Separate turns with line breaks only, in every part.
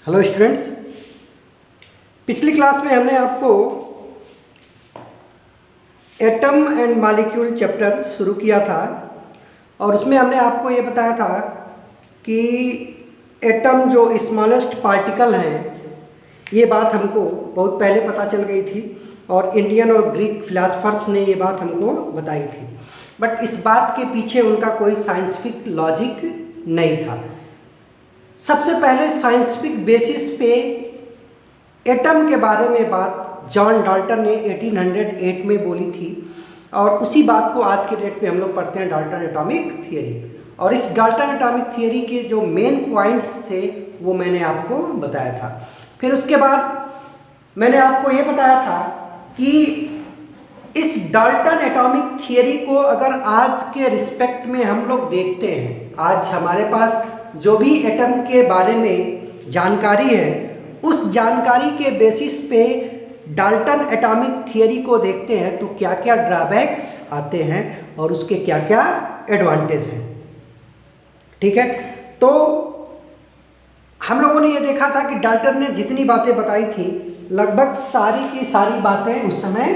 Hello students, पिछली class में हमने आपको एटम एंड मॉलिक्यूल चैप्टर शुरू किया था और उसमें हमने आपको ये बताया था कि एटम जो स्मॉलेस्ट पार्टिकल हैं, ये बात हमको बहुत पहले पता चल गई थी और इंडियन और ग्रीक फिलासफर्स ने ये बात हमको बताई थी। बट इस बात के पीछे उनका कोई साइंटिफिक लॉजिक नहीं था। सबसे पहले साइंटिफिक बेसिस पे एटम के बारे में बात जॉन डाल्टन ने 1808 में बोली थी और उसी बात को आज के डेट पे हम लोग पढ़ते हैं डाल्टन एटॉमिक थियरी। और इस डाल्टन एटॉमिक थियरी के जो मेन पॉइंट्स थे वो मैंने आपको बताया था। फिर उसके बाद मैंने आपको ये बताया था कि इस डाल्टन एटॉमिक थियरी को अगर आज के रिस्पेक्ट में हम लोग देखते हैं, आज हमारे पास जो भी एटम के बारे में जानकारी है उस जानकारी के बेसिस पे डाल्टन एटॉमिक थियरी को देखते हैं तो क्या क्या ड्रॉबैक्स आते हैं और उसके क्या क्या एडवांटेज हैं। ठीक है, तो हम लोगों ने ये देखा था कि डाल्टन ने जितनी बातें बताई थी लगभग सारी की सारी बातें उस समय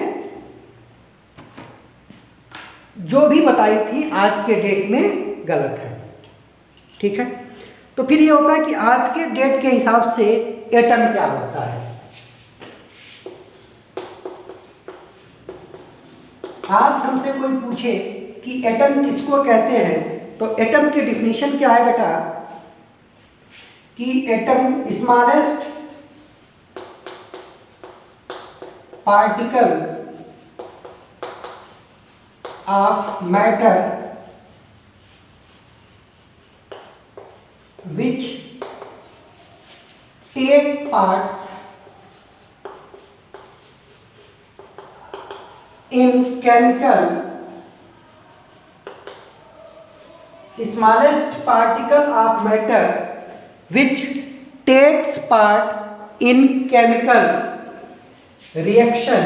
जो भी बताई थी आज के डेट में गलत है। ठीक है, तो फिर ये होता है कि आज के डेट के हिसाब से एटम क्या होता है। आज हमसे कोई पूछे कि एटम किसको कहते हैं तो एटम की डिफिनीशन क्या है बेटा, कि atom smallest particle of matter which take parts in chemical smallest particle of matter which takes part in chemical reaction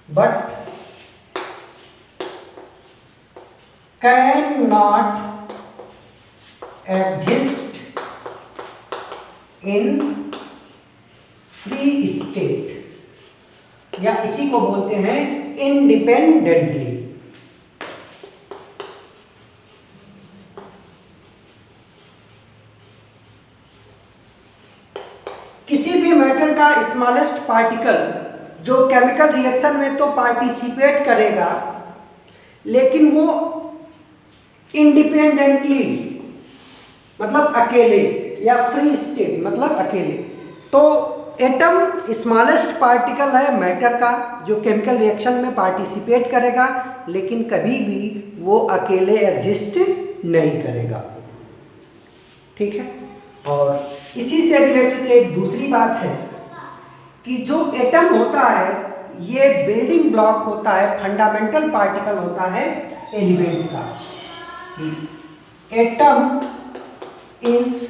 but cannot exist in free state या इसी को बोलते हैं इंडिपेंडेंटली। किसी भी मैटर का स्मॉलेस्ट पार्टिकल जो केमिकल रिएक्शन में तो पार्टिसिपेट करेगा लेकिन वो इंडिपेंडेंटली मतलब अकेले या फ्री स्टेट मतलब अकेले। तो एटम स्मॉलेस्ट पार्टिकल है मैटर का जो केमिकल रिएक्शन में पार्टिसिपेट करेगा लेकिन कभी भी वो अकेले एग्जिस्ट नहीं करेगा। ठीक है, और इसी से रिलेटेड एक दूसरी बात है कि जो एटम होता है ये बिल्डिंग ब्लॉक होता है, फंडामेंटल पार्टिकल होता है एलिमेंट का। एटम इज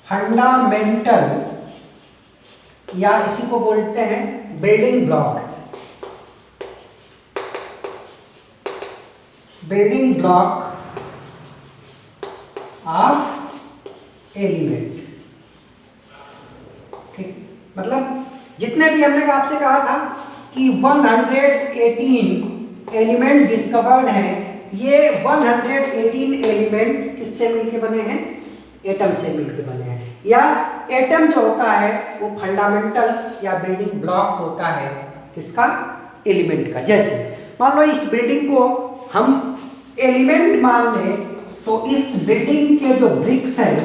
फंडामेंटल या इसी को बोलते हैं building block, building block of element. ठीक, मतलब जितने भी हमने आपसे कहा था कि 118 एलिमेंट डिस्कवर्ड हैं, ये 118 एलिमेंट किससे मिलके बने हैं, एटम से मिलके बने हैं। या एटम जो होता है वो फंडामेंटल या बिल्डिंग ब्लॉक होता है किसका, एलिमेंट का। जैसे मान लो इस बिल्डिंग को हम एलिमेंट मान लें तो इस बिल्डिंग के जो ब्रिक्स हैं,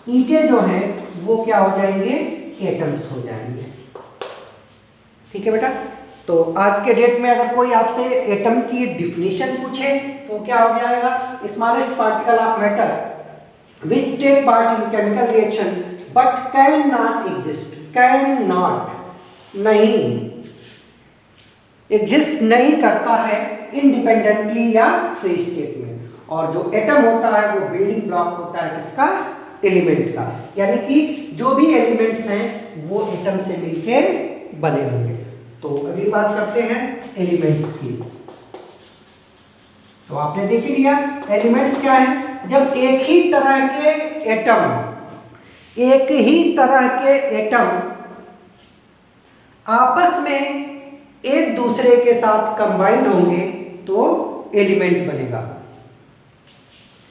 ईंटें जो हैं वो क्या हो जाएंगे, एटम्स हो जाएंगे। ठीक है बेटा, तो आज के डेट में अगर कोई आपसे एटम की डिफिनीशन पूछे तो क्या हो जाएगा, smallest particle of matter which take part in chemical reaction but can not exist, can not नहीं एग्जिस्ट नहीं करता है इंडिपेंडेंटली या फ्री स्टेट में। और जो एटम होता है वो बिल्डिंग ब्लॉक होता है किसका, एलिमेंट का। यानी कि जो भी एलिमेंट्स हैं वो एटम से मिलके बने होंगे। तो अगली बात करते हैं एलिमेंट्स की। तो आपने देख ही लिया एलिमेंट्स क्या है, जब एक ही तरह के एटम आपस में एक दूसरे के साथ कंबाइंड होंगे तो एलिमेंट बनेगा।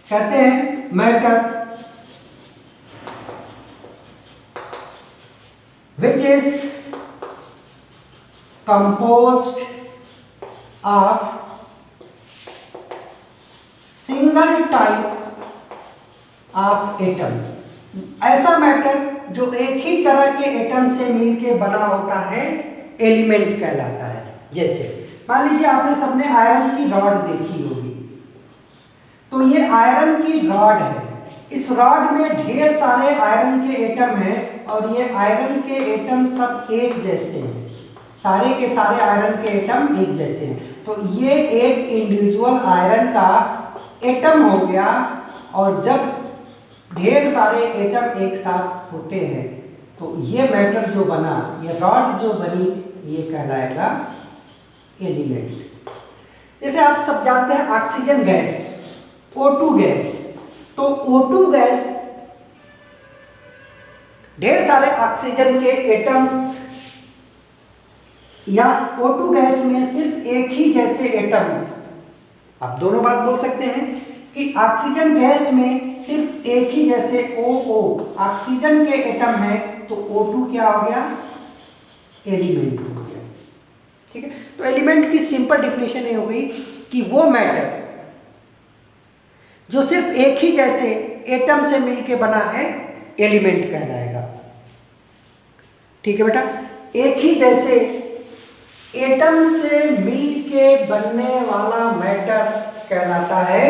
कहते हैं matter which is composed of single type of atom। ऐसा मैटर जो एक ही तरह के एटम से मिलके बना होता है एलिमेंट कहलाता है। जैसे मान लीजिए आपने सबने आयरन की रॉड देखी होगी, तो ये आयरन की रॉड है, इस रॉड में ढेर सारे आयरन के एटम हैं और ये आयरन के एटम सब एक जैसे हैं, सारे के सारे आयरन के एटम एक जैसे हैं। तो ये एक इंडिविजुअल आयरन का एटम हो गया, और जब ढेर सारे एटम एक साथ होते हैं तो ये मैटर जो बना, ये रॉड जो बनी, ये कहलाएगा एलिमेंट। जैसे आप सब जानते हैं ऑक्सीजन गैस, O2 गैस, तो O2 गैस ढेर सारे ऑक्सीजन के एटम्स, या O2 गैस में सिर्फ एक ही जैसे एटम, आप दोनों बात बोल सकते हैं कि ऑक्सीजन गैस में सिर्फ एक ही जैसे OO ऑक्सीजन के एटम है, तो O2 क्या हो गया, एलिमेंट हो गया। ठीक है, तो एलिमेंट की सिंपल डिफिनेशन ये हो गई कि वो मैटर जो सिर्फ एक ही जैसे एटम से मिलके बना है एलिमेंट कहलाएगा। ठीक है बेटा, एक ही जैसे एटम से मिलके बनने वाला मैटर कहलाता है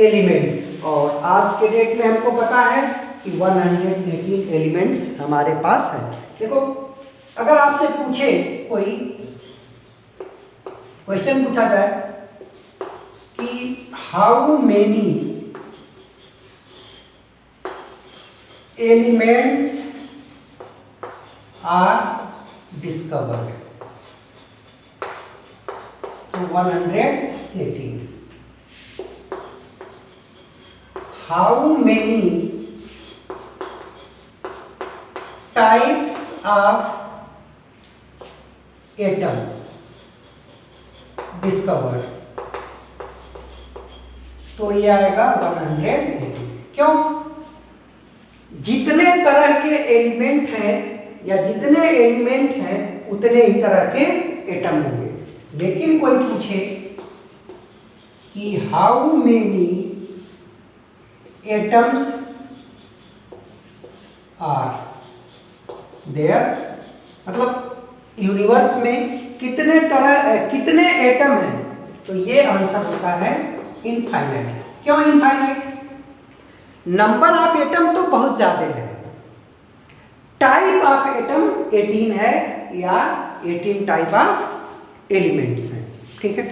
एलिमेंट। और आज के डेट में हमको पता है कि 118 एलिमेंट्स हमारे पास हैं। देखो, अगर आपसे पूछे, कोई क्वेश्चन पूछा जाए कि how many elements are discovered, तो 118। How many types of atom discovered, तो ये आएगा 180। क्यों? जितने तरह के एलिमेंट हैं या जितने एलिमेंट हैं उतने ही तरह के एटम होंगे। लेकिन कोई पूछे कि how many atoms are there, मतलब यूनिवर्स में कितने एटम हैं, तो ये आंसर होता है इनफाइनाइट। क्यों इनफाइनाइट? नंबर ऑफ एटम तो बहुत ज्यादा है, टाइप ऑफ एटम 18 है या 18 टाइप ऑफ एलिमेंट्स हैं। ठीक है,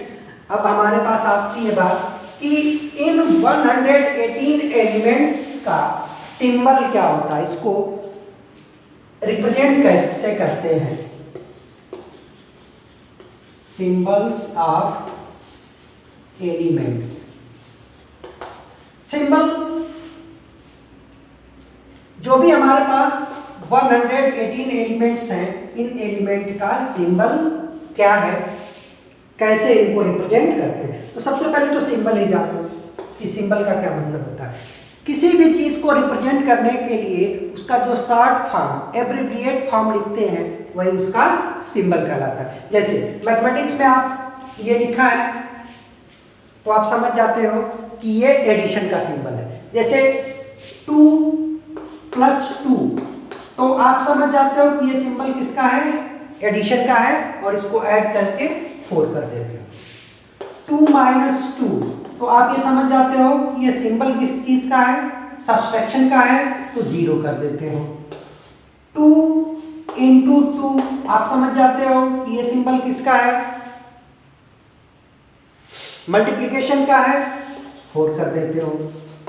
अब हमारे पास आती है बात कि इन 118 एलिमेंट्स का सिंबल क्या होता है, इसको रिप्रेजेंट कैसे करते हैं। सिंबल्स ऑफ एलिमेंट्स, सिंबल जो भी हमारे पास 118 एलिमेंट्स हैं, इन एलिमेंट का सिंबल क्या है, कैसे इनको रिप्रेजेंट करते हैं। तो सबसे पहले तो सिंबल ही जानो कि सिंबल का क्या मतलब होता है। किसी भी चीज़ को रिप्रेजेंट करने के लिए उसका जो शॉर्ट फॉर्म, एब्रिविएट फॉर्म लिखते हैं, वही उसका सिंबल कहलाता है। जैसे मैथमेटिक्स में आप ये लिखा है तो आप समझ जाते हो कि ये एडिशन का सिंबल है। जैसे 2 + 2, तो आप समझ जाते हो कि ये सिंबल किसका है, एडिशन का है, और इसको ऐड करके 4 कर देते हो। 2 - 2, तो आप ये समझ जाते हो कि ये सिंबल किस चीज़ का है, सब्सट्रैक्शन का है, तो 0 कर देते हो। 2 × 2, आप समझ जाते हो कि ये सिंबल किसका है, मल्टीप्लिकेशन का है, 4 कर देते हो।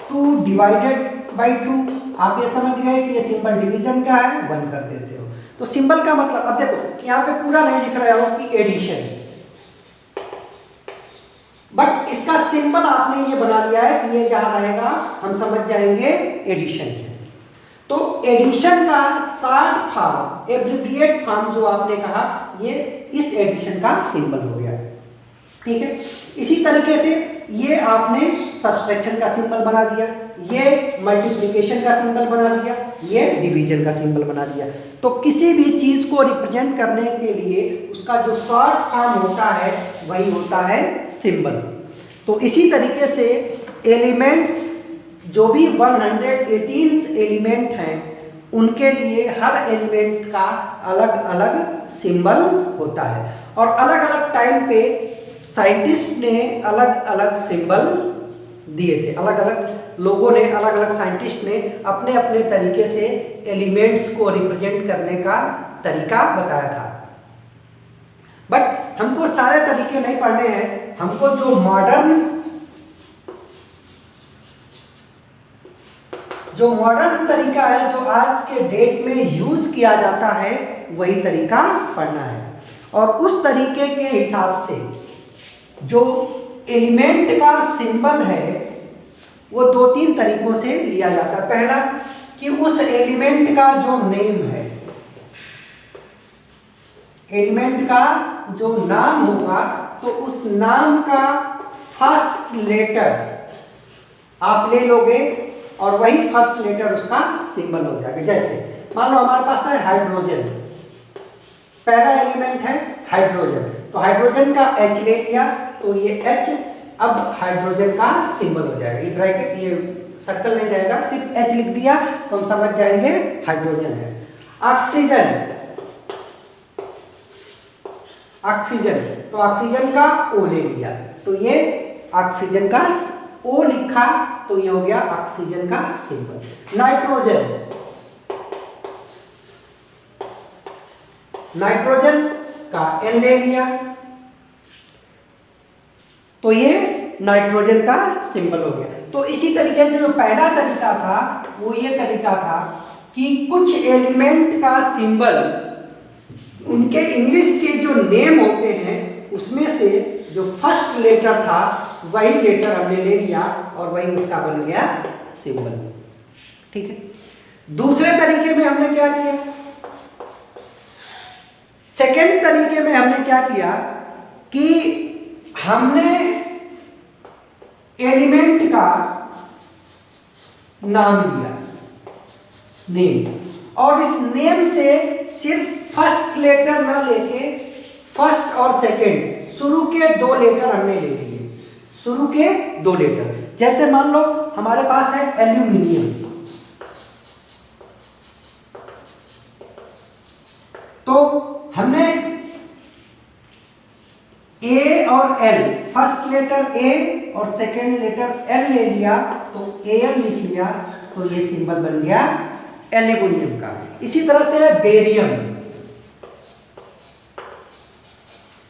2 ÷ 2, आप ये समझ गए कि ये सिंबल डिवीजन का है, 1 कर देते हो। तो सिंबल का मतलब, अब देखो यहाँ पे पूरा नहीं लिख रहे हो कि एडिशन, बट इसका सिंबल आपने ये बना लिया है कि ये जहां रहेगा हम समझ जाएंगे एडिशन है। तो एडिशन का शॉर्ट फॉर्म, एब्रिविएट फॉर्म जो आपने कहा, ये इस एडिशन का सिंबल हो गया। ठीक है, इसी तरीके से ये आपने सब्सट्रैक्शन का सिंबल बना दिया, ये मल्टीप्लिकेशन का सिंबल बना दिया, ये डिवीजन का सिंबल बना दिया। तो किसी भी चीज को रिप्रेजेंट करने के लिए उसका जो शॉर्ट फॉर्म होता है वही होता है सिंबल। तो इसी तरीके से एलिमेंट्स, जो भी 118 एलिमेंट हैं, उनके लिए हर एलिमेंट का अलग अलग सिंबल होता है और अलग अलग टाइम पे साइंटिस्ट ने अलग अलग सिंबल दिए थे। अलग अलग लोगों ने, अलग अलग साइंटिस्ट ने अपने अपने तरीके से एलिमेंट्स को रिप्रेजेंट करने का तरीका बताया था। बट हमको सारे तरीके नहीं पढ़ने हैं, हमको जो मॉडर्न तरीका है, जो आज के डेट में यूज किया जाता है, वही तरीका पढ़ना है। और उस तरीके के हिसाब से जो एलिमेंट का सिंबल है वो 2-3 तरीकों से लिया जाता है। पहला कि उस एलिमेंट का जो नेम है, एलिमेंट का जो नाम होगा, तो उस नाम का फर्स्ट लेटर आप ले लोगे और वही फर्स्ट लेटर उसका सिंबल हो जाएगा। जैसे मान लो हमारे पास है हाइड्रोजन, पहला एलिमेंट है हाइड्रोजन, तो हाइड्रोजन का H ले लिया तो ये H अब हाइड्रोजन का सिंबल हो जाएगा। ये ब्रैकेट, ये सर्कल नहीं रहेगा, सिर्फ H लिख दिया तो हम समझ जाएंगे हाइड्रोजन है। ऑक्सीजन, ऑक्सीजन, तो ऑक्सीजन का O ले लिया तो ये ऑक्सीजन का O लिखा तो ये हो गया ऑक्सीजन का सिंबल। नाइट्रोजन, नाइट्रोजन का N ले लिया तो ये नाइट्रोजन का सिंबल हो गया। तो इसी तरीके से जो पहला तरीका था वो ये तरीका था कि कुछ एलिमेंट का सिंबल, उनके इंग्लिश के जो नेम होते हैं उसमें से जो फर्स्ट लेटर था वही लेटर हमने ले लिया और वही उसका बन गया सिंबल। ठीक है। दूसरे तरीके में हमने क्या किया, सेकेंड तरीके में हमने क्या किया कि हमने एलिमेंट का नाम लिया, नेम, और इस नेम से सिर्फ फर्स्ट लेटर ना लेके फर्स्ट और सेकेंड शुरू के 2 लेटर हमने ले लिए, शुरू के 2 लेटर। जैसे मान लो हमारे पास है एल्यूमिनियम, तो हमने A और L, फर्स्ट लेटर A और सेकेंड लेटर L ले लिया तो Al लिख लिया तो ये सिंबल बन गया एल्यूमिनियम का। इसी तरह से बेरियम,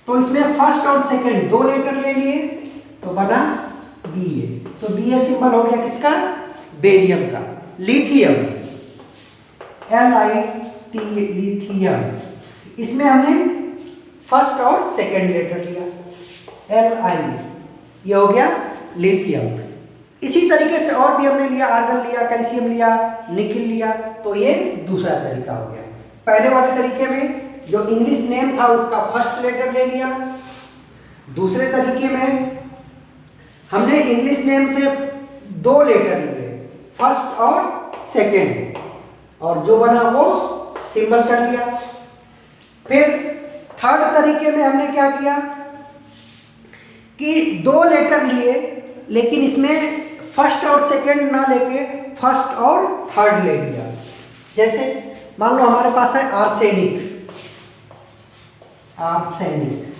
तो इसमें फर्स्ट और सेकेंड 2 लेटर ले लिए तो बना Ba, तो Ba सिंबल हो गया किसका, बेरियम का। लिथियम, Lit, लिथियम, इसमें हमने फर्स्ट और सेकेंड लेटर लिया Li, ये हो गया लिथियम। इसी तरीके से और भी हमने लिया, आर्गन लिया, कैल्शियम लिया, निकिल लिया, तो ये दूसरा तरीका हो गया। पहले वाले तरीके में जो इंग्लिश नेम था उसका फर्स्ट लेटर ले लिया, दूसरे तरीके में हमने इंग्लिश नेम से 2 लेटर लिए, फर्स्ट और सेकेंड, और जो बना वो सिंबल कर लिया। फिर थर्ड तरीके में हमने क्या किया कि 2 लेटर लिए लेकिन इसमें फर्स्ट और सेकेंड ना लेके फर्स्ट और थर्ड ले लिया। जैसे मान लो हमारे पास है आर्सेनिक, आर्सेनिक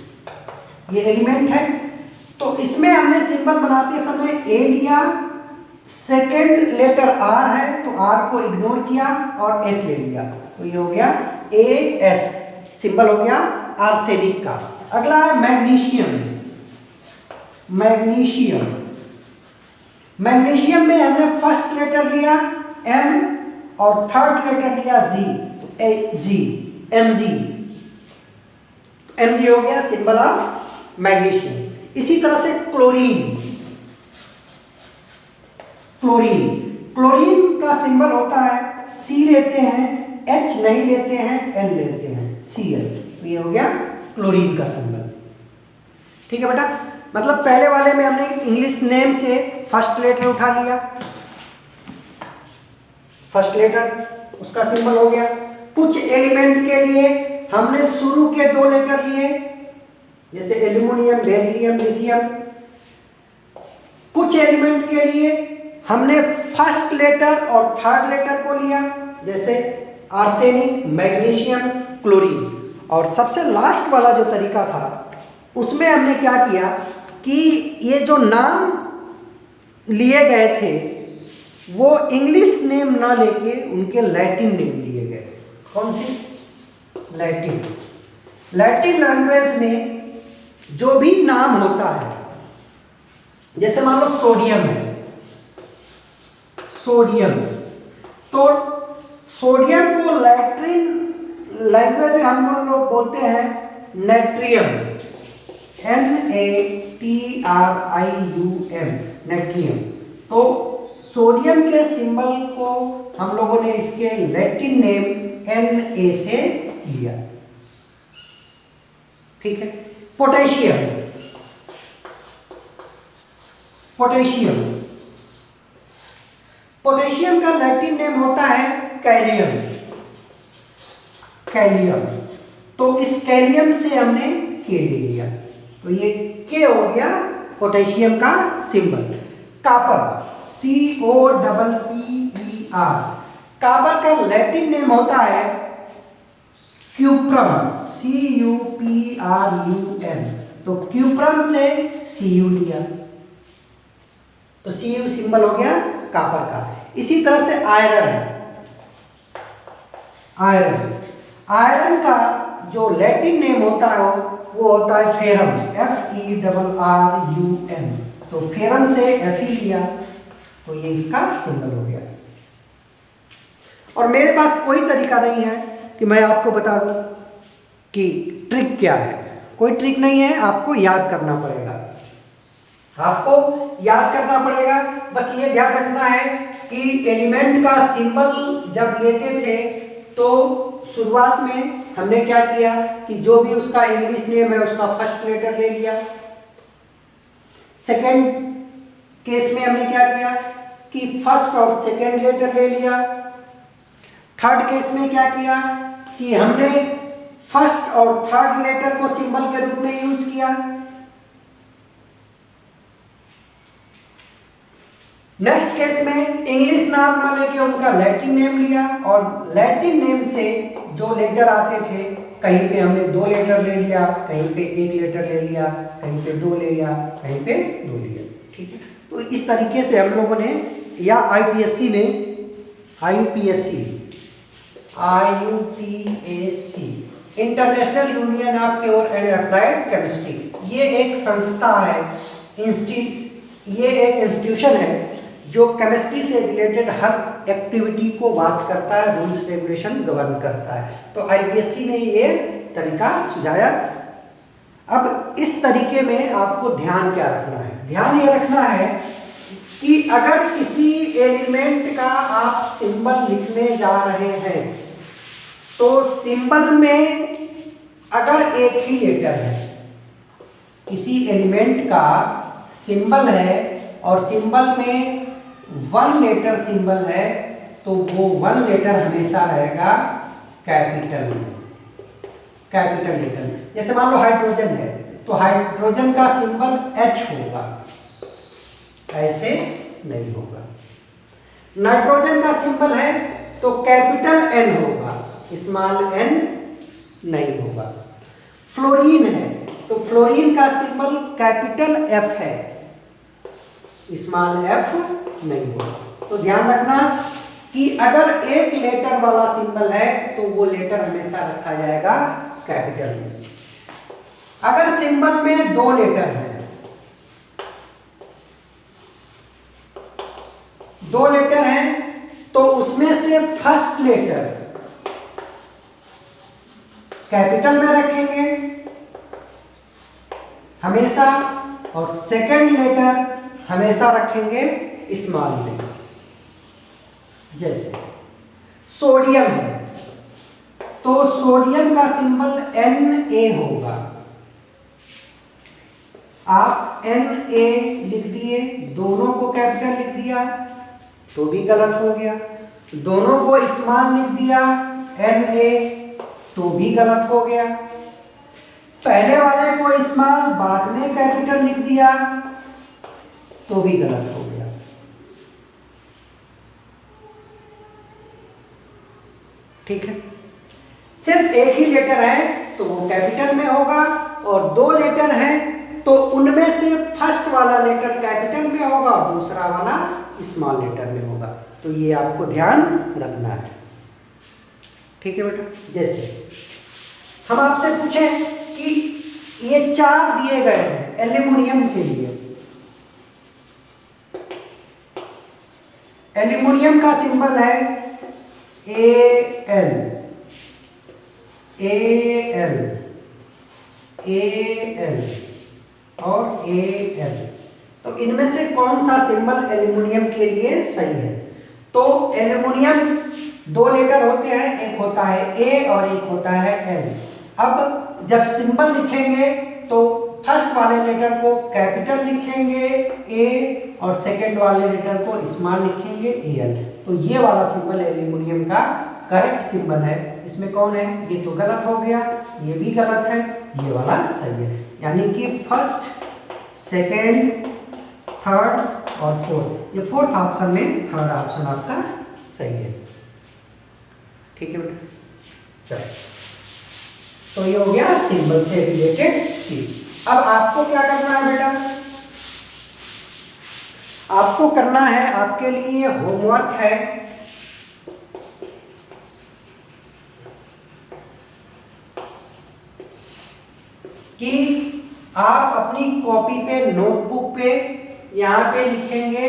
ये एलिमेंट है, तो इसमें हमने सिंबल बनाते समय ए लिया, सेकेंड लेटर आर है तो आर को इग्नोर किया और एस ले लिया, तो ये हो गया AS, सिंबल हो गया आर्सेनिक का। अगला है मैग्नीशियम, मैग्नीशियम, मैग्नीशियम में हमने फर्स्ट लेटर लिया M और थर्ड लेटर लिया G, तो G, Mg, Mg हो गया सिंबल ऑफ मैग्नीशियम। इसी तरह से क्लोरीन, क्लोरीन, क्लोरीन का सिंबल होता है C लेते हैं, H नहीं लेते हैं, L लेते हैं, Cl। तो ये हो गया क्लोरीन का सिंबल। ठीक है बेटा, मतलब पहले वाले में हमने इंग्लिश नेम से फर्स्ट लेटर उठा लिया, फर्स्ट लेटर उसका सिंबल हो गया। कुछ एलिमेंट के लिए हमने शुरू के 2 लेटर लिए, जैसे एल्यूमिनियम, बेरिलियम, लिथियम। कुछ एलिमेंट के लिए हमने फर्स्ट लेटर और थर्ड लेटर को लिया, जैसे आर्सेनिक, मैग्नीशियम, क्लोरीन। और सबसे लास्ट वाला जो तरीका था उसमें हमने क्या किया कि ये जो नाम लिए गए थे वो इंग्लिश नेम ना लेके उनके लैटिन नेम लिए गए। कौन सी? लैटिन। लैटिन लैंग्वेज में जो भी नाम होता है, जैसे मान लो सोडियम है, सोडियम, तो सोडियम को लैटिन लैंग्वेज में हम लोग बोलते हैं नेट्रियम, NATRIUM, नेट्रियम। तो सोडियम के सिंबल को हम लोगों ने इसके लैटिन नेम Na से लिया। ठीक है। पोटेशियम, पोटेशियम, पोटेशियम का लैटिन नेम होता है कैलियम, कैलियम। तो इस कैलियम से हमने के ले लिया, तो ये के हो गया पोटेशियम का सिंबल। कॉपर, COPPER, कॉपर का लैटिन नेम होता है क्यूप्रम, CUPRUM। तो क्यूप्रम से Cu लिया, तो Cu सिंबल हो गया कॉपर का। इसी तरह से आयरन, आयरन, आयरन का जो लैटिन नेम होता है वो होता है फेरम, FERRUM। तो फेरम से Fe लिया, तो ये इसका सिंबल हो गया। और मेरे पास कोई तरीका नहीं है कि मैं आपको बता दूं कि ट्रिक क्या है, कोई ट्रिक नहीं है, आपको याद करना पड़ेगा, आपको याद करना पड़ेगा। बस ये ध्यान रखना है कि एलिमेंट का सिंबल जब लेते थे तो शुरुआत में हमने क्या किया कि जो भी उसका इंग्लिश नेम है उसका फर्स्ट लेटर ले लिया। सेकंड केस में हमने क्या किया कि फर्स्ट और सेकंड लेटर ले लिया। थर्ड केस में क्या किया कि हमने फर्स्ट और थर्ड लेटर को सिंबल के रूप में यूज किया। नेक्स्ट केस में इंग्लिश नाम ना लेके उनका लैटिन नेम लिया, और लैटिन नेम से जो लेटर आते थे कहीं पे हमने 2 लेटर ले लिया, कहीं पे 1 लेटर ले लिया, कहीं पे 2 ले लिया, कहीं पे 2 लिया। ठीक है, तो इस तरीके से हम लोगों ने, या IPSC ने, IUPAC, international union of pure and applied chemistry, ये एक संस्था है, ये एक इंस्टीट्यूशन है जो केमिस्ट्री से रिलेटेड हर एक्टिविटी को वॉच करता है, रूल्स रेगुलेशन गवर्न करता है। तो IPSC ने ये तरीका सुझाया। अब इस तरीके में आपको ध्यान क्या रखना है? ध्यान ये रखना है कि अगर किसी एलिमेंट का आप सिंबल लिखने जा रहे हैं तो सिंबल में अगर एक ही लेटर है, किसी एलिमेंट का सिंबल है और सिंबल में 1 लेटर सिंबल है, तो वो 1 लेटर हमेशा रहेगा कैपिटल में, कैपिटल लेटर। जैसे मान लो हाइड्रोजन है तो हाइड्रोजन का सिंबल H होगा, ऐसे नहीं होगा। नाइट्रोजन का सिंबल है तो कैपिटल N होगा, स्मॉल n नहीं होगा। फ्लोरीन है तो फ्लोरीन का सिंबल कैपिटल F है, स्मॉल f नहीं होगा। तो ध्यान रखना कि अगर एक लेटर वाला सिंबल है तो वो लेटर हमेशा रखा जाएगा कैपिटल में। अगर सिंबल में 2 लेटर है, 2 लेटर हैं, तो उसमें से फर्स्ट लेटर कैपिटल में रखेंगे हमेशा, और सेकंड लेटर हमेशा रखेंगे स्मॉल में। जैसे सोडियम है तो सोडियम का सिंबल Na होगा। आप Na लिख दिए, दोनों को कैपिटल लिख दिया तो भी गलत हो गया, दोनों को स्मॉल लिख दिया Na तो भी गलत हो गया, पहले वाले को स्मॉल बाद में कैपिटल लिख दिया तो भी गलत हो गया। ठीक है, सिर्फ एक ही लेटर है तो वो कैपिटल में होगा, और दो लेटर है तो उनमें से फर्स्ट वाला लेटर कैपिटल में होगा और दूसरा वाला स्मॉल लेटर में होगा। तो ये आपको ध्यान रखना है। ठीक है बेटा, जैसे हम आपसे पूछें कि ये 4 दिए गए हैं एल्यूमिनियम के लिए, एल्यूमिनियम का सिंबल है Al, Al, Al और Al। तो इनमें से कौन सा सिंबल एल्यूमिनियम के लिए सही है? तो एल्यूमिनियम 2 लेटर होते हैं, एक होता है A और एक होता है L। अब जब सिंबल लिखेंगे तो फर्स्ट वाले लेटर को कैपिटल लिखेंगे A और सेकंड वाले लेटर को स्मॉल लिखेंगे Al। तो ये वाला सिंबल एल्यूमिनियम का करेक्ट सिंबल है। इसमें कौन है? ये तो गलत हो गया, ये भी गलत है, ये वाला सही है। यानी कि फर्स्ट, सेकंड, थर्ड और फोर्थ, ये फोर्थ ऑप्शन में थर्ड ऑप्शन आपका सही है। ठीक है बेटा, चलो तो ये हो गया सिंबल से रिलेटेड चीज। अब आपको क्या करना है बेटा? आपको करना है, आपके लिए होमवर्क है कि आप अपनी कॉपी पे, नोटबुक पे यहां पे लिखेंगे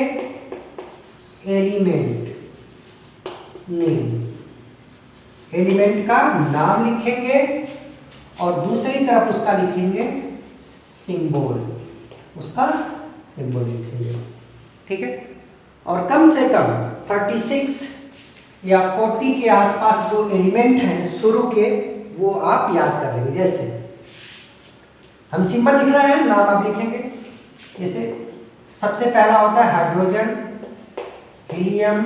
एलिमेंट नेम, एलिमेंट का नाम लिखेंगे और दूसरी तरफ उसका लिखेंगे सिंबल, उसका सिंबल लिखेंगे। ठीक है, और कम से कम 36 या 40 के आसपास जो एलिमेंट हैं शुरू के, वो आप याद कर लेंगे। जैसे हम सिंबल लिख रहे हैं, नाम आप लिखेंगे। जैसे सबसे पहला होता है hydrogen, helium,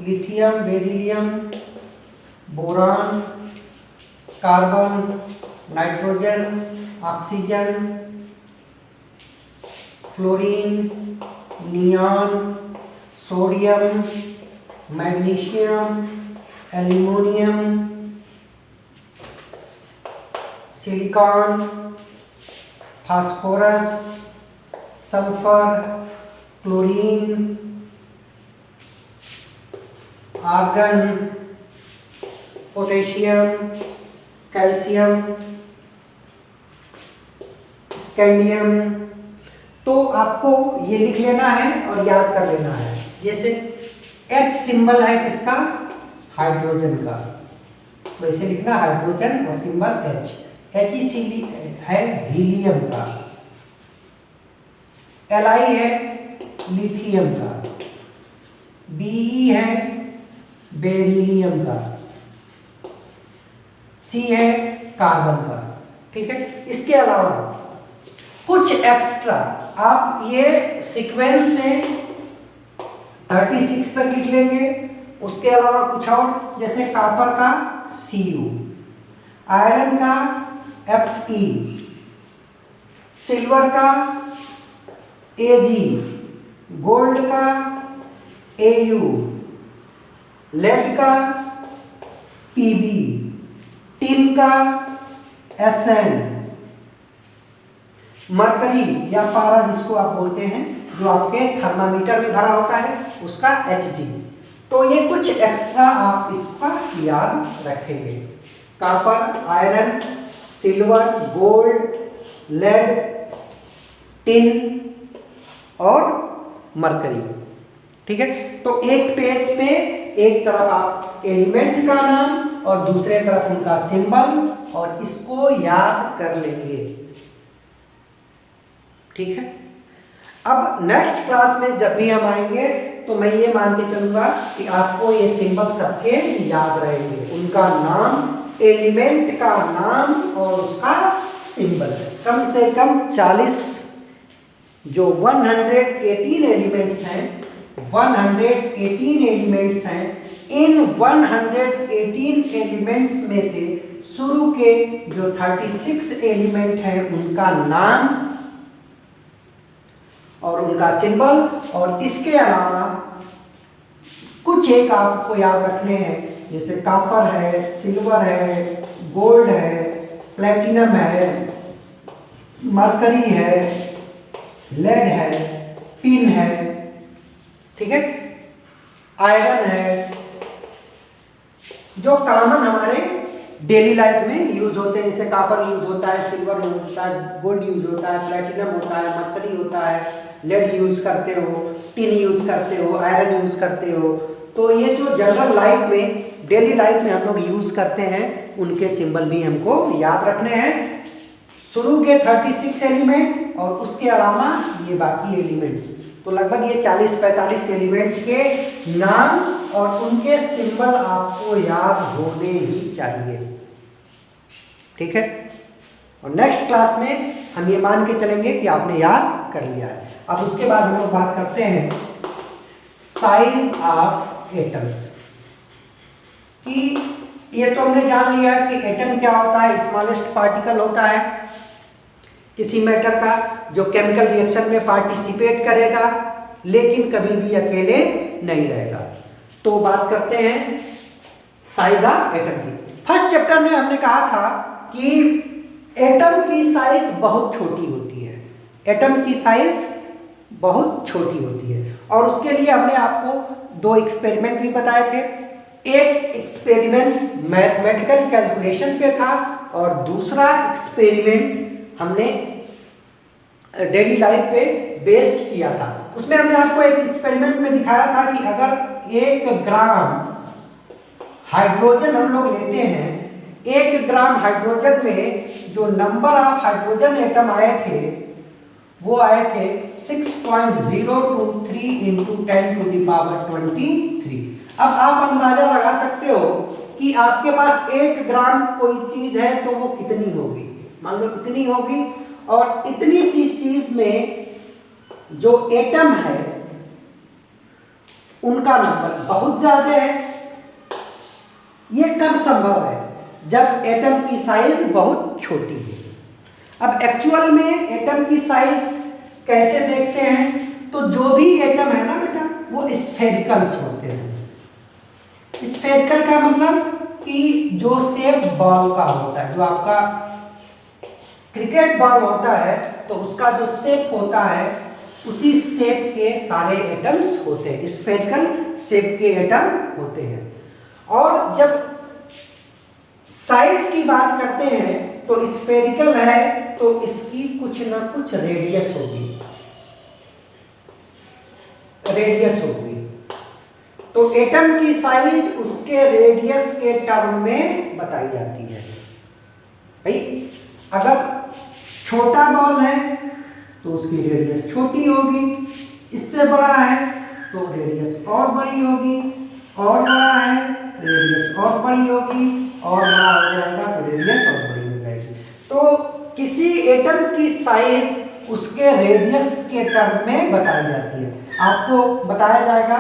lithium, beryllium, boron, carbon, nitrogen, oxygen, fluorine, neon, sodium, magnesium, aluminium, silicon, phosphorus, sulphur, chlorine, argon, potassium, calcium, scandium. तो आपको ये लिख लेना है और याद कर लेना है। जैसे H सिंबल है किसका? हाइड्रोजन का, तो इसे लिखना हाइड्रोजन और सिंबल H। He है हीलियम का, Li है लिथियम का, Be है बेरिलियम का, C है कार्बन का। ठीक है, इसके अलावा कुछ एक्स्ट्रा आप ये सीक्वेंस से 36 तक लिख लेंगे। उसके अलावा कुछ और, जैसे कॉपर का Cu, आयरन का Fe, सिल्वर का Ag, गोल्ड का Au, लेड का Pb, टिन का Sn, मरकरी या पारा जिसको आप बोलते हैं, जो आपके थर्मामीटर में भरा होता है, उसका Hg। तो ये कुछ एक्स्ट्रा आप इसका याद रखेंगे। Copper, iron, silver, gold, lead, tin और मरकरी। ठीक है, तो एक पेज पे एक तरफ आप एलिमेंट का नाम और दूसरे तरफ उनका सिंबल, और इसको याद कर लेंगे। ठीक है। अब नेक्स्ट क्लास में जब भी हम आएंगे तो मैं ये मान के चलूंगा कि आपको ये सिंबल सबके याद रहेंगे, उनका नाम, एलिमेंट का नाम और उसका सिंबल। कम से कम 40 जो 118 एलिमेंट्स हैं, 118 एलिमेंट्स हैं, इन 118 एलिमेंट्स में से शुरू के जो 36 एलिमेंट हैं उनका नाम और उनका सिंबल, और इसके अलावा कुछ एक आपको याद रखने हैं, जैसे कॉपर है, सिल्वर है, गोल्ड है, प्लेटिनम है, मरकरी है, लेड है, टिन है, ठीक है, आयरन है, जो कॉमन हमारे डेली लाइफ में यूज होते हैं, जैसे कॉपर यूज होता है, सिल्वर यूज होता है, गोल्ड यूज होता है, प्लेटिनम होता है, मरकरी होता है, लेड यूज करते हो, टिन यूज करते हो, आयरन यूज करते हो। तो ये जो जनरल लाइफ में, डेली लाइफ में हम लोग यूज करते हैं, उनके सिंबल भी हमको याद रखने हैं। शुरू के 36 एलिमेंट और उसके अलावा ये बाकी एलिमेंट्स, तो लगभग ये 40-45 एलिमेंट्स के नाम और उनके सिंबल आपको याद होने ही चाहिए। ठीक है। और नेक्स्ट क्लास में हम ये मान के चलेंगे कि आपने याद कर लिया है। अब उसके बाद हम लोग बात करते हैं साइज ऑफ एटम्स कि ये तो हमने जान लिया कि एटम क्या होता है, स्मॉलेस्ट पार्टिकल होता है किसी मैटर का जो केमिकल रिएक्शन में पार्टिसिपेट करेगा लेकिन कभी भी अकेले नहीं रहेगा। तो बात करते हैं साइज ऑफ एटम की। फर्स्ट चैप्टर में हमने कहा था कि एटम की साइज बहुत छोटी होती है, एटम की साइज बहुत छोटी होती है, और उसके लिए हमने आपको 2 एक्सपेरिमेंट भी बताए थे। एक एक्सपेरिमेंट मैथमेटिकल कैलकुलेशन पे था और दूसरा एक्सपेरिमेंट हमने डेली लाइफ पे बेस्ड किया था। उसमें हमने आपको एक एक्सपेरिमेंट में दिखाया था कि अगर 1 ग्राम हाइड्रोजन हम लोग लेते हैं, 1 ग्राम हाइड्रोजन में जो नंबर ऑफ हाइड्रोजन एटम आए थे वो आए थे 6.023 इंटू 10⁻23। अब आप अंदाजा लगा सकते हो कि आपके पास 1 ग्राम कोई चीज है तो वो कितनी होगी, मान लो इतनी होगी, और इतनी सी चीज में जो एटम है उनका नंबर बहुत ज्यादा है। ये कब संभव है? जब एटम की साइज बहुत छोटी है। अब एक्चुअल में एटम की साइज कैसे देखते हैं? तो जो भी एटम है ना बेटा वो स्फेरिकल्स होते हैं। स्फेरिकल का मतलब कि जो शेप बॉल का होता है, जो आपका क्रिकेट बॉल होता है तो उसका जो शेप होता है उसी शेप के सारे एटम्स होते हैं, स्फेरिकल शेप के एटम होते हैं। और जब साइज की बात करते हैं तो स्फेरिकल है तो इसकी कुछ ना कुछ रेडियस होगी, तो एटम की साइज उसके रेडियस के टर्म में बताई जाती है। भाई अगर छोटा बॉल है तो उसकी रेडियस छोटी होगी, इससे बड़ा है तो रेडियस और बड़ी होगी, और बड़ा है रेडियस और बड़ी होगी, और बड़ा हो जाएगा तो रेडियस और बड़ी हो जाएगी। तो किसी एटम की साइज उसके रेडियस के टर्म में बताई जाती है। आपको बताया जाएगा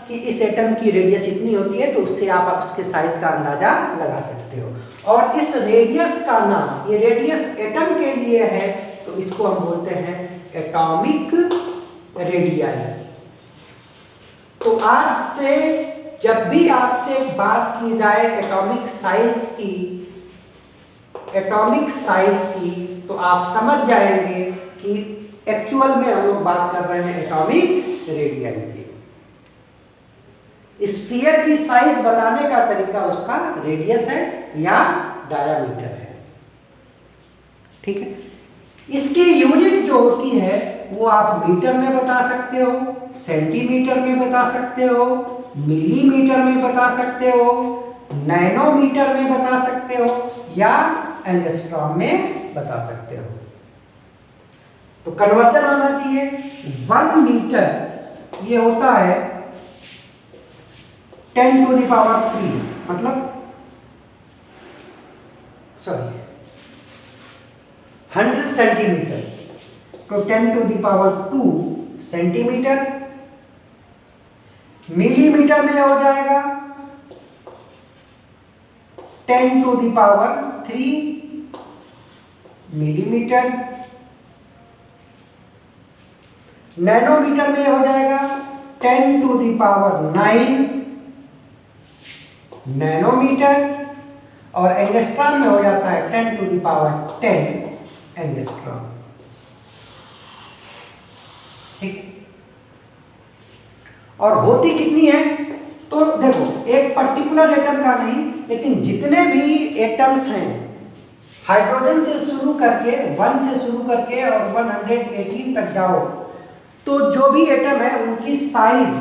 कि इस एटम की रेडियस इतनी होती है तो उससे आप उसके साइज का अंदाजा लगा सकते हो। और इस रेडियस का नाम, ये रेडियस एटम के लिए है तो इसको हम बोलते हैं एटॉमिक रेडियाई। तो आज से जब भी आपसे बात की जाए एटॉमिक साइज की तो आप समझ जाएंगे कि एक्चुअल में हम लोग बात कर रहे हैं एटॉमिक रेडियाई की। स्फीयर की साइज बताने का तरीका उसका रेडियस है या डायामीटर है। ठीक है। इसकी यूनिट जो होती है वो आप मीटर में बता सकते हो, सेंटीमीटर में बता सकते हो, मिलीमीटर में बता सकते हो, नैनोमीटर में बता सकते हो या एंगस्ट्रॉम में बता सकते हो। तो कन्वर्जन आना चाहिए। 1 मीटर ये होता है 10⁻³ मतलब सॉरी 100 सेंटीमीटर, तो 10⁻² सेंटीमीटर। मिलीमीटर में हो जाएगा 10⁻³ मिलीमीटर। नैनोमीटर में हो जाएगा 10⁹ नैनोमीटर। और एंगस्ट्रॉम में हो जाता है 10⁻10 एंगस्ट्रॉम। ठीक। और होती कितनी है? तो देखो, एक पर्टिकुलर एटम का नहीं, लेकिन जितने भी एटम्स हैं हाइड्रोजन से शुरू करके 1 से शुरू करके और 118 तक जाओ, तो जो भी एटम है उनकी साइज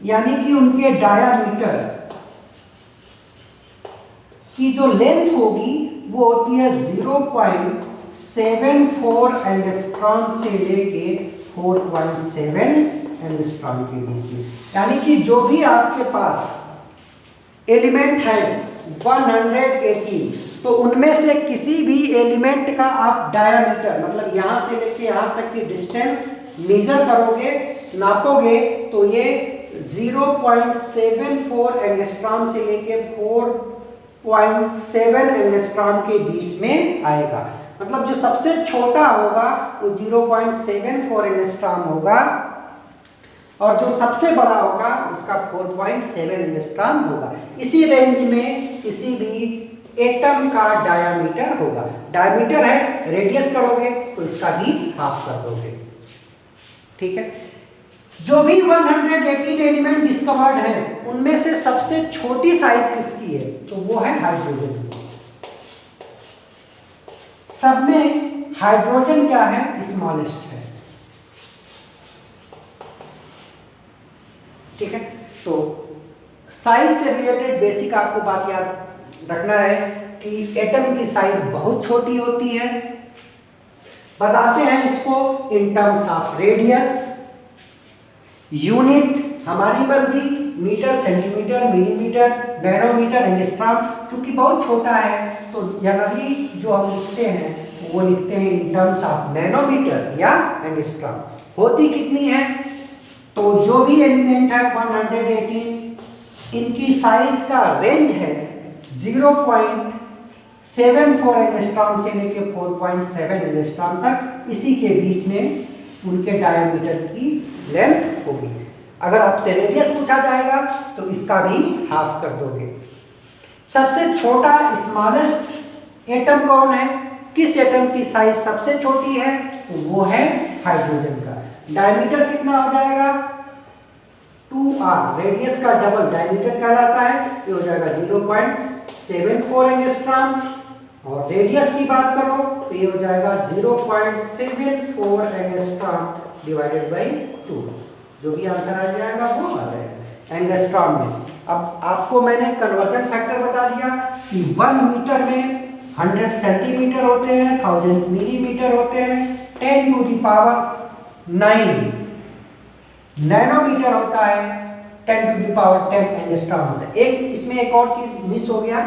यानी कि उनके डायामीटर की जो लेंथ होगी वो होती है 0.74 एंगस्ट्रॉम से लेके 4.7 एंगस्ट्रॉम के बीच में। यानी कि जो भी आपके पास एलिमेंट है 118, तो उनमें से किसी भी एलिमेंट का आप डायामीटर मतलब यहां से लेके यहां तक की डिस्टेंस मेजर करोगे, नापोगे, तो ये 0.74 एंगस्ट्रॉम से लेके 4.7 एंगस्ट्रॉम के बीच में आएगा। मतलब जो सबसे छोटा होगा वो 0.74 एंगस्ट्रॉम होगा और जो सबसे बड़ा होगा उसका 4.7 एंगस्ट्रॉम होगा। इसी रेंज में किसी भी एटम का डायामीटर होगा। डायामीटर है, रेडियस करोगे तो इसका भी हाफ कर दोगे। ठीक है। जो भी 118 एलिमेंट डिस्कवर्ड है उनमें से सबसे छोटी साइज किसकी है? तो वो है हाइड्रोजन। सब में हाइड्रोजन क्या है? स्मॉलेस्ट है। ठीक है। तो साइज से रिलेटेड बेसिक आपको बात याद रखना है कि एटम की साइज बहुत छोटी होती है। बताते हैं इसको in terms of radius. Unit हमारी मर्जी, metre, centimetre, millimetre, nanometre, angstrom. क्योंकि बहुत छोटा है तो जनरली जो हम लिखते हैं वो लिखते हैं इन टर्म्स ऑफ नैनोमीटर या एंगस्ट्रॉम। होती कितनी है? तो जो भी एलिमेंट है 118, इनकी साइज का रेंज है 0.74 एंगस्ट्रॉम से लेकर 4.7 एंगस्ट्रॉम तक। इसी के बीच में उनके डायमीटर की लेंथ होगी। अगर आपसे रेडियस पूछा जाएगा तो इसका भी हाफ कर दोगे। सबसे छोटा स्मॉलेस्ट एटम कौन है? किस एटम की साइज सबसे छोटी है? तो वो है हाइड्रोजन का। डायमीटर कितना हो जाएगा? 2r, रेडियस का डबल डायमीटर कहलाता है। ये हो जाएगा 0.74 एंगस्ट्रॉम। और रेडियस की बात करो तो ये हो जाएगा 0.74 एंगस्ट्रॉम डिवाइडेड बाई 2। जो भी आंसर आ जाएगा वो आ जाएगा एंगस्ट्रॉम में। अब आपको मैंने कन्वर्जन फैक्टर बता दिया कि 1 मीटर में 100 सेंटीमीटर होते हैं, 1000 मिलीमीटर होते हैं, 10⁹9 नैनोमीटर होता है, 10⁻10 एंगस्ट्रॉम होता है। इसमें एक और चीज मिस हो गया,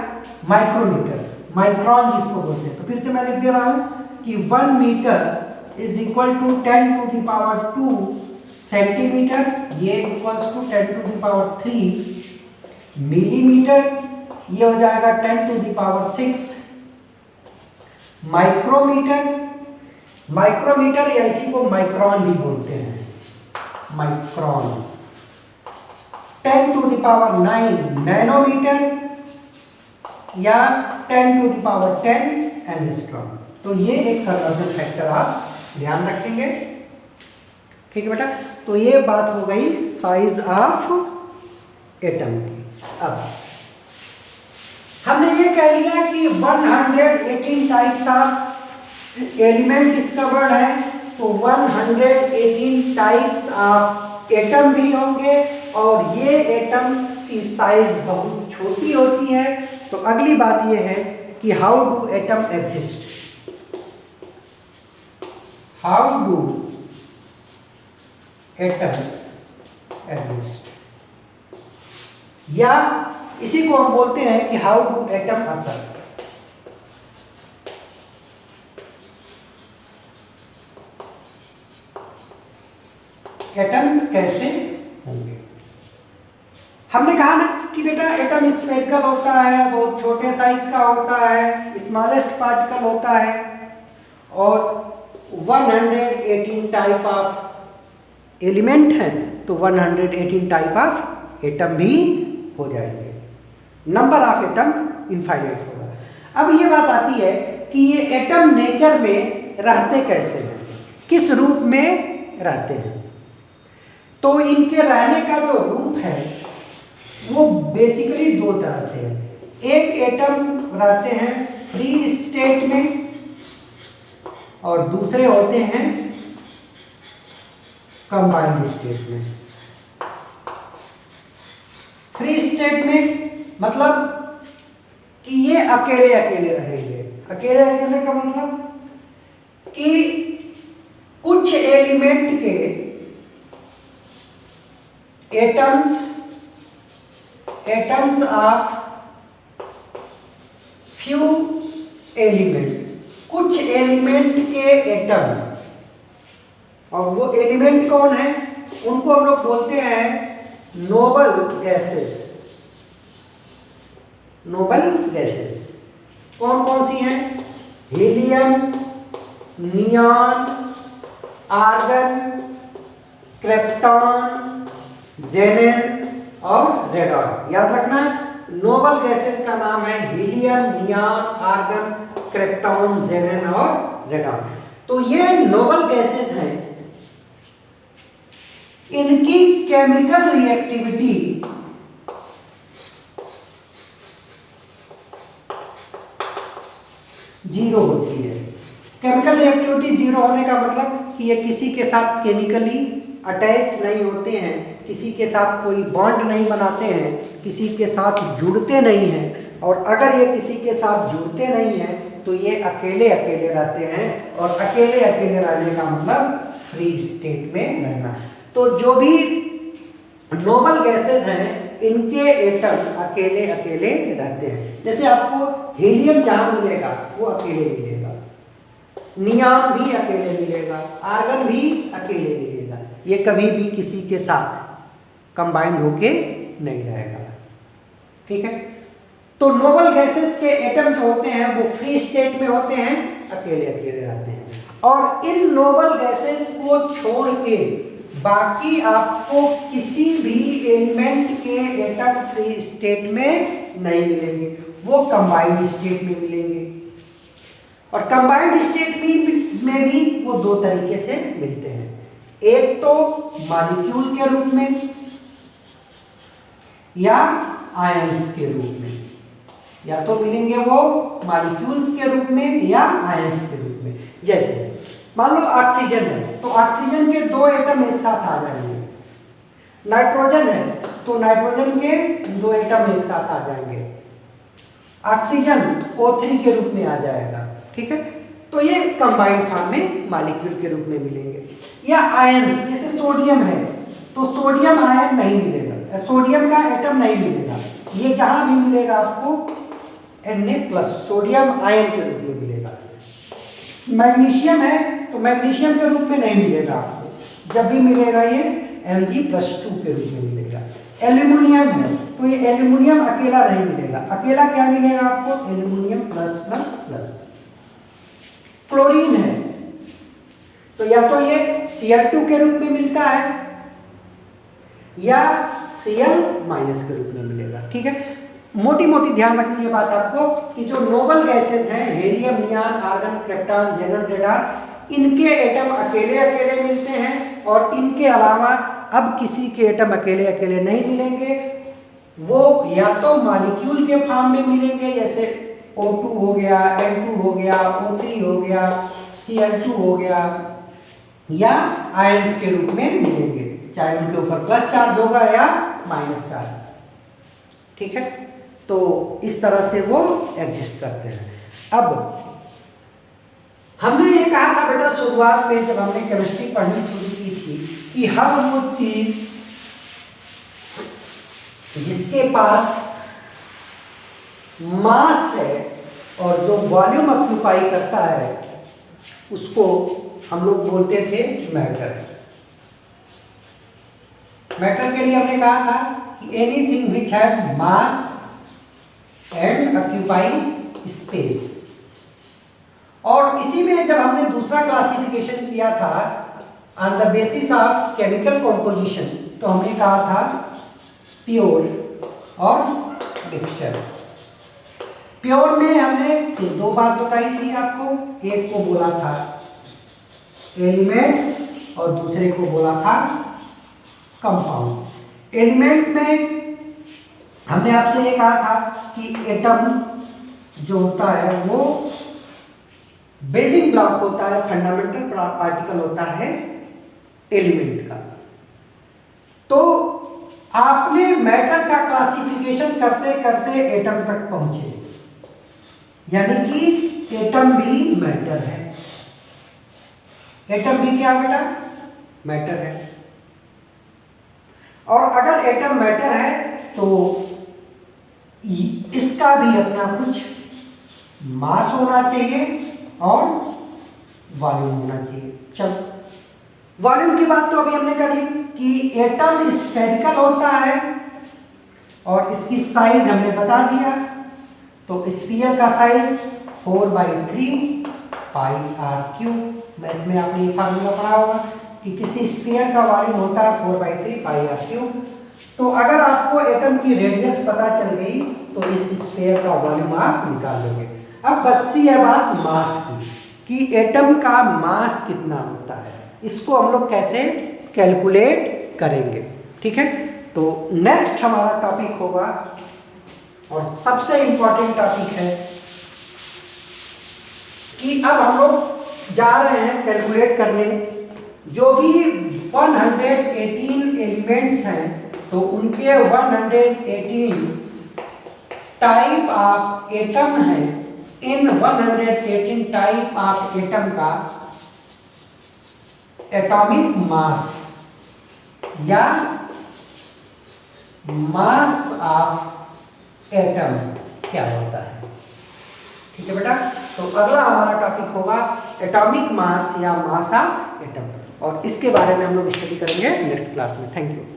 माइक्रोमीटर, माइक्रॉन जिसको बोलते हैं। तो फिर से मैं लिख दे रहा हूं कि 1 metre is equal to 10⁻2 centimetre, ये इक्वल्स टू 10⁻3 मिलीमीटर, ये हो जाएगा 10⁶ माइक्रोमीटर। माइक्रोमीटर या इसी को माइक्रॉन भी बोलते हैं, माइक्रॉन। 10⁹9 नैनोमीटर या 10⁻10 एंगस्ट्रॉम। तो ये एक कन्वर्जन फैक्टर आप ध्यान रखेंगे। ठीक है बेटा। तो ये बात हो गई साइज ऑफ एटम की। अब हमने ये कह लिया कि 118 टाइप्स ऑफ एलिमेंट डिस्कवर्ड है, तो 118 टाइप्स ऑफ एटम भी होंगे और ये एटम्स की साइज बहुत छोटी होती है। तो अगली बात ये है कि how do atom exist, how do atoms exist, या इसी को हम बोलते हैं कि how do atom occur. Atoms कैसे होंगे? हमने कहा ना कि बेटा एटम स्फेरिकल होता है, बहुत छोटे साइज का होता है, स्मॉलेस्ट पार्टिकल होता है, और 118 टाइप ऑफ एलिमेंट है, तो 118 टाइप ऑफ एटम भी हो जाएंगे, नंबर ऑफ एटम इनफाइनाइट होगा। अब ये बात आती है कि ये एटम नेचर में रहते कैसे हैं, किस रूप में रहते हैं। तो इनके रहने का जो रूप है वो बेसिकली दो तरह से है। एक एटम रहते हैं फ्री स्टेट में और दूसरे होते हैं कंबाइंड स्टेट में। फ्री स्टेट में मतलब कि ये अकेले अकेले रहेंगे। अकेले अकेले का मतलब कि कुछ एलिमेंट के एटम्स ऑफ फ्यू एलिमेंट, कुछ एलिमेंट के एटम, और वो एलिमेंट कौन है, उनको हम लोग बोलते हैं नोबल गैसेस। नोबल गैसेस कौन कौन सी हैं? हीलियम, नियॉन, आर्गन, क्रिप्टॉन, जेनेन और रेडॉन। याद रखना नोबल गैसेस का नाम है हीलियम, नियॉन, आर्गन, क्रिप्टॉन, जेनेन और रेडॉन। तो ये नोबल गैसेस हैं, इनकी केमिकल रिएक्टिविटी जीरो होती है। केमिकल रिएक्टिविटी जीरो होने का मतलब कि ये किसी के साथ केमिकली अटैच नहीं होते हैं, किसी के साथ कोई बॉन्ड नहीं बनाते हैं, किसी के साथ जुड़ते नहीं हैं, और अगर ये किसी के साथ जुड़ते नहीं हैं तो ये अकेले अकेले रहते हैं, और अकेले अकेले रहने का मतलब फ्री स्टेट में रहना। तो जो भी नोबल गैसेस हैं इनके एटम अकेले अकेले रहते हैं। जैसे आपको हीलियम जहाँ मिलेगा वो अकेले मिलेगा, नियॉन भी अकेले मिलेगा, आर्गन भी अकेले मिलेगा, ये कभी भी किसी के साथ कंबाइंड होके नहीं रहेगा। ठीक है, तो नोबल गैसेस के एटम जो होते हैं वो फ्री स्टेट में होते हैं, अकेले अकेले रहते हैं, और इन नोबल गैसेस को छोड़ के बाकी आपको किसी भी एलिमेंट के एटम फ्री स्टेट में नहीं मिलेंगे, वो कंबाइंड स्टेट में मिलेंगे। और कंबाइंड स्टेट में भी वो दो तरीके से मिलते हैं, एक तो मॉलिक्यूल के रूप में या आयंस के रूप में। या तो मिलेंगे वो मॉलिक्यूल्स के रूप में या आयंस के रूप में। जैसे मान लो ऑक्सीजन है तो ऑक्सीजन के दो एटम एक साथ आ जाएंगे, नाइट्रोजन है तो नाइट्रोजन के दो एटम एक साथ आ जाएंगे, ऑक्सीजन O3 के रूप में आ जाएगा। ठीक है, तो ये कंबाइंड फॉर्म में मॉलिक्यूल के रूप में मिलेंगे। या आयंस, जैसे सोडियम है तो सोडियम आयन नहीं मिलेगा, सोडियम का एटम नहीं मिलेगा, ये जहां भी मिलेगा आपको Na+ सोडियम आयन के रूप में मिलेगा। मैग्नीशियम है तो मैग्नीशियम के रूप में नहीं मिलेगा आपको, जब भी मिलेगा ये Mg+2 के रूप में मिलेगा। एल्यूमिनियम है तो ये एल्यूमिनियम अकेला नहीं मिलेगा, अकेला क्या मिलेगा आपको? एल्यूमिनियम+++। क्लोरीन है तो या तो ये Cl2 के रूप में मिलता है या Cl- के रूप में मिलेगा। ठीक है, मोटी मोटी ध्यान रखनी है बात आपको कि जो नोबल गैसेज हैं helium, neon, argon, krypton, जेनन, radon, इनके एटम अकेले अकेले मिलते हैं, और इनके अलावा अब किसी के एटम अकेले अकेले नहीं मिलेंगे। वो या तो मॉलिक्यूल के फॉर्म में मिलेंगे, जैसे O2 हो गया, N2 हो गया, O3 हो गया, Cl2 हो गया, या आयंस के रूप में मिलेंगे। चाहे उनके ऊपर प्लस चार्ज होगा या माइनस चार्ज, ठीक है। तो इस तरह से वो एग्जिस्ट करते हैं। अब हमने ये कहा था बेटा शुरुआत में जब हमने केमिस्ट्री पढ़नी शुरू की थी कि हर वो चीज जिसके पास मास है और जो वॉल्यूम ऑक्यूपाई करता है उसको हम लोग बोलते थे मैटर। मैटर के लिए हमने कहा था कि anything which have mass and occupying space. और इसी में जब हमने दूसरा क्लासिफिकेशन किया था on the basis of chemical composition, तो हमने कहा था प्योर और मिक्सचर। प्योर में हमने दो बात बताई थी आपको, एक को बोला था एलिमेंट्स और दूसरे को बोला था कंपाउंड। एलिमेंट में हमने आपसे ये कहा था कि एटम जो होता है वो बिल्डिंग ब्लॉक होता है, फंडामेंटल पार्टिकल होता है एलिमेंट का। तो आपने मैटर का क्लासिफिकेशन करते करते एटम तक पहुंचे, यानी कि एटम भी मैटर है। एटम भी क्या बेटा? मैटर है। और अगर एटम मैटर है तो इसका भी अपना कुछ मास होना चाहिए और वॉल्यूम होना चाहिए। चलो वॉल्यूम की बात तो अभी हमने कर ली कि एटम स्फेरिकल होता है और इसकी साइज हमने बता दिया। तो स्फीयर का साइज 4/3 πr³। मैथ में आपने ये फार्मूला पढ़ा होगा कि किसी स्फीयर का वॉल्यूम होता है 4/3 πr³। तो अगर आपको एटम की रेडियस पता चल गई तो इस स्फीयर का वॉल्यूम आप निकाल लोगे। अब बचती है बात मास की कि एटम का मास कितना होता है, इसको हम लोग कैसे कैलकुलेट करेंगे, ठीक है। तो नेक्स्ट हमारा टॉपिक होगा और सबसे इंपॉर्टेंट टॉपिक है कि अब हम लोग जा रहे हैं कैलकुलेट करने जो भी 118 एलिमेंट्स हैं, तो उनके 118 टाइप ऑफ एटम है। इन 118 टाइप ऑफ एटम का एटॉमिक मास या मास ऑफ एटम क्या होता है, ठीक है बेटा। तो अगला हमारा टॉपिक होगा एटॉमिक मास या मास ऑफ एटम, और इसके बारे में हम लोग स्टडी करेंगे नेक्स्ट क्लास में। Thank you.